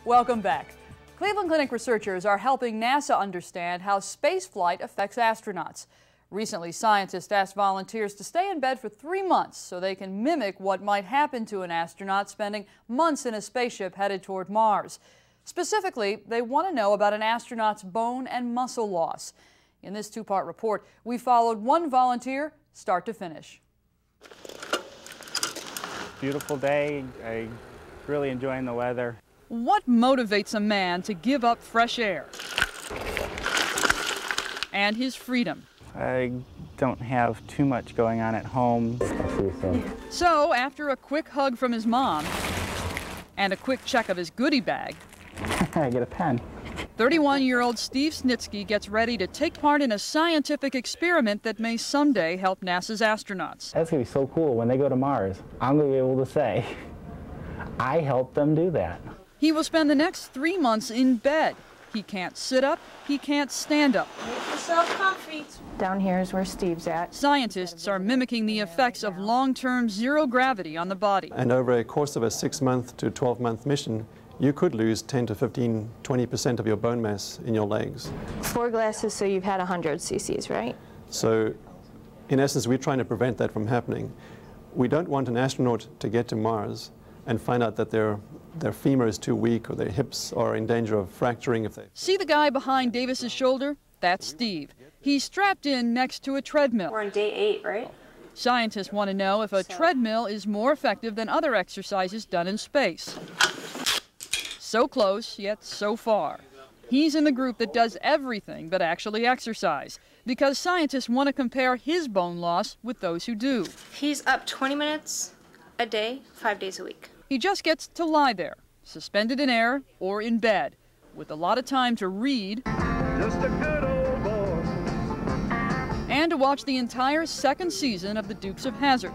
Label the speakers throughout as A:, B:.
A: Welcome back. Cleveland Clinic researchers are helping NASA understand how spaceflight affects astronauts. Recently, scientists asked volunteers to stay in bed for 3 months so they can mimic what might happen to an astronaut spending months in a spaceship headed toward Mars. Specifically, they want to know about an astronaut's bone and muscle loss. In this two-part report, we followed one volunteer start to finish.
B: Beautiful day. I'm really enjoying the weather.
A: What motivates a man to give up fresh air and his freedom?
B: I don't have too much going on at home.
A: So, after a quick hug from his mom and a quick check of his goodie bag,
B: I get a pen.
A: 31-year-old Steve Snitsky gets ready to take part in a scientific experiment that may someday help NASA's astronauts.
B: That's going to be so cool. When they go to Mars, I'm going to be able to say, I helped them do that.
A: He will spend the next 3 months in bed. He can't sit up, he can't stand up.
C: Make yourself comfy. Down here is where Steve's at.
A: Scientists are mimicking the effects of long-term zero gravity on the body.
D: And over a course of a 6-month to 12-month mission, you could lose 10 to 15, 20% of your bone mass in your legs.
C: 4 glasses, so you've had 100 cc's, right?
D: So, in essence, we're trying to prevent that from happening. We don't want an astronaut to get to Mars and find out that their femur is too weak or their hips are in danger of fracturing if they...
A: See the guy behind Davis's shoulder? That's Steve. He's strapped in next to a treadmill.
C: We're on day 8, right?
A: Scientists want to know if a treadmill is more effective than other exercises done in space. So close, yet so far. He's in the group that does everything but actually exercise, because scientists want to compare his bone loss with those who do.
E: He's up 20 minutes a day, 5 days a week.
A: He just gets to lie there, suspended in air or in bed, with a lot of time to read
F: Just a good old boy.
A: and to watch the entire second season of The Dukes of Hazzard.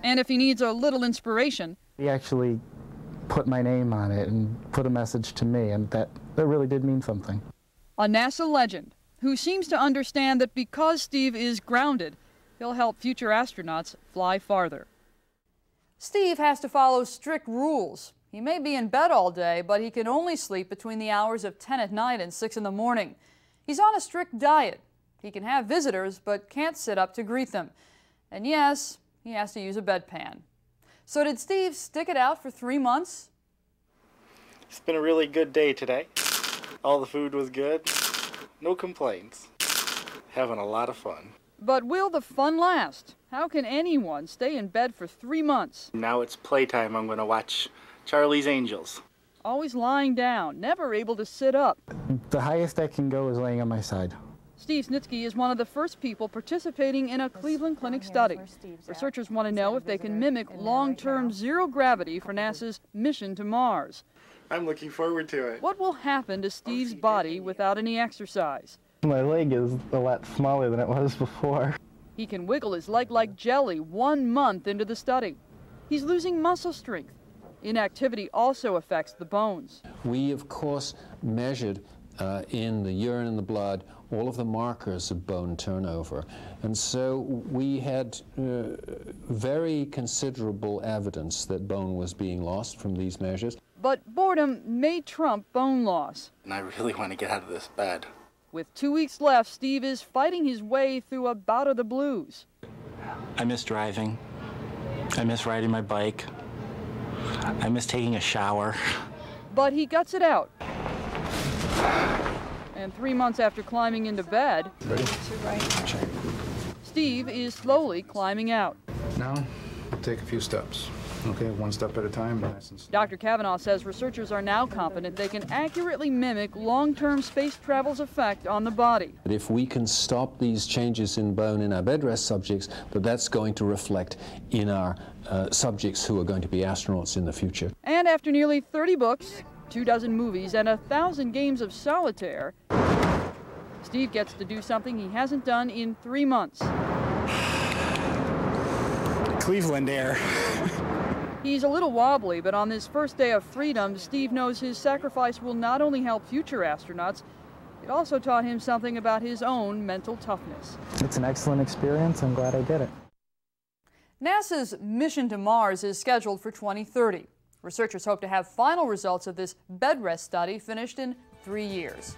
A: And if he needs a little inspiration,
G: He actually put my name on it and put a message to me, and that really did mean something.
A: a NASA legend who seems to understand that because Steve is grounded, he'll help future astronauts fly farther. Steve has to follow strict rules. He may be in bed all day, but he can only sleep between the hours of 10 at night and 6 in the morning. He's on a strict diet. He can have visitors, but can't sit up to greet them. And yes, he has to use a bedpan. So did Steve stick it out for 3 months?
H: It's been a really good day today. All the food was good. No complaints. Having a lot of fun.
A: But will the fun last? How can anyone stay in bed for 3 months?
H: Now it's playtime. I'm going to watch Charlie's Angels.
A: Always lying down, never able to sit up.
G: The highest I can go is laying on my side.
A: Steve Snitsky is one of the first people participating in a Cleveland Clinic study. Researchers want to know if they can mimic long-term zero gravity for NASA's mission to Mars.
H: I'm looking forward to it.
A: What will happen to Steve's body without any exercise?
G: My leg is a lot smaller than it was before.
A: He can wiggle his leg like jelly 1 month into the study. He's losing muscle strength. Inactivity also affects the bones.
I: We, of course, measured in the urine and the blood all of the markers of bone turnover. And so we had very considerable evidence that bone was being lost from these measures.
A: But boredom may trump bone loss.
H: And I really want to get out of this bed.
A: With 2 weeks left, Steve is fighting his way through a bout of the blues.
J: I miss driving. I miss riding my bike. I miss taking a shower.
A: But he guts it out. And 3 months after climbing into bed, Steve is slowly climbing out.
K: Now, take a few steps. Okay, 1 step at a time.
A: Dr. Kavanaugh says researchers are now confident they can accurately mimic long-term space travel's effect on the body.
I: But if we can stop these changes in bone in our bed rest subjects, that's going to reflect in our subjects who are going to be astronauts in the future.
A: And after nearly 30 books, 24 movies, and 1,000 games of solitaire, Steve gets to do something he hasn't done in 3 months.
B: Cleveland air.
A: He's a little wobbly, but on this first day of freedom, Steve knows his sacrifice will not only help future astronauts, it also taught him something about his own mental toughness.
G: It's an excellent experience. I'm glad I did it.
A: NASA's mission to Mars is scheduled for 2030. Researchers hope to have final results of this bed rest study finished in 3 years.